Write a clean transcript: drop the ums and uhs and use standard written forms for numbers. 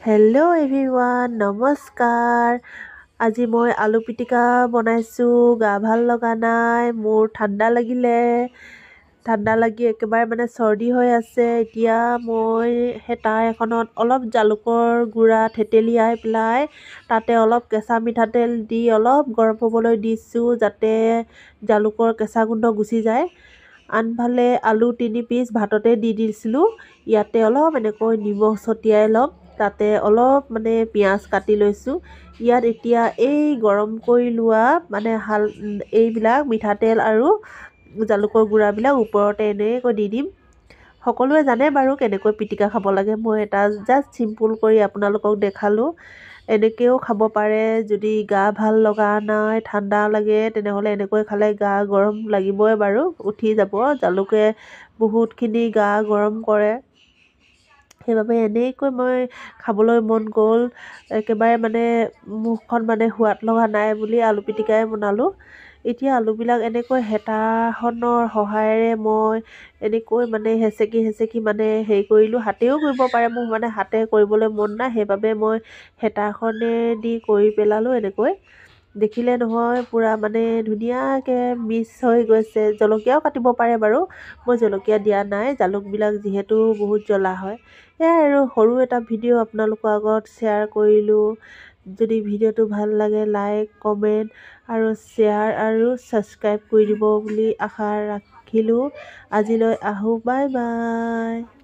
Hello' everyone, নমস্কাৰ। আজি মই আলু পিটিকা বনাইছোঁ। গা ভাল লগা নাই, মোৰ ঠাণ্ডা লাগি একেবাৰে চৰ্দি হৈ আছে। এতিয়া মই হেতা এখনত অলপ জালুকৰ গুড়া থেতেলিয়াই পেলাই তাতে অলপ কেঁচা মিঠাতেল দি অলপ গৰম হ'বলৈ দিছোঁ, যাতে জালুকৰ কেঁচা গোন্ধ গুচি যায়। আনফালে আলু 3 পিচ ভাততে দি দিছিলোঁ। ইয়াতে অলপ এনেকৈ নিমখ ছটিয়াই ল'ম। তাতে অলপ পিঁয়াজ কাটি লৈছোঁ। ইয়াত এতিয়া এই গৰম কৰি লোৱা এইবিলাক মিঠাতেল আৰু জালুকৰ গুড়াবিলাক ওপৰতে এনেকৈ দি দিম। সকলোৱে জানে বাৰু কেনেকৈ পিটিকা খাব লাগে। মই এটা জাষ্ট চিম্পুল কৰি আপোনালোকক দেখালোঁ। এনেকৈও খাব পাৰে। যদি গা ভাল লগা নাই, ঠাণ্ডা লাগে, তেনেহ'লে এনেকৈ খালে গা গৰম লাগিবই বাৰু, উঠি যাব। জালুকে বহুতখিনি গা গৰম কৰে। সেইবাবে এনেকৈ মই খাবলৈ মন গ'ল। একেবাৰে মুখখন সোৱাদ লগা নাই বুলি আলু পিটিকাই বনালোঁ। এতিয়া আলুবিলাক এনেকৈ হেতাখনৰ সহায়েৰে মই এনেকৈ হেঁচেকি হেৰি কৰিলোঁ। হাতেও কৰিব পাৰে, মোৰ হাতে কৰিবলৈ মন নাই, সেইবাবে মই হেতাখনেদি কৰি পেলালোঁ। এনেকৈ দেখিলে নহয় পূৰা ধুনীয়াকৈ মিক্স হৈ গৈছে। জলকীয়াও কাটিব পাৰে বাৰু, মই জলকীয়া দিয়া নাই, জালুকবিলাক যিহেতু বহুত জ্বলা হয়। এয়াই আৰু সৰু এটা ভিডিঅ' আপোনালোকৰ আগত শ্বেয়াৰ কৰিলোঁ। যদি ভিডিঅ'টো ভাল লাগে, লাইক, কমেণ্ট আৰু শ্বেয়াৰ আৰু ছাবস্ক্ৰাইব কৰি দিব বুলি আশা ৰাখিলোঁ। আজিলৈ আহোঁ, বাই বাই।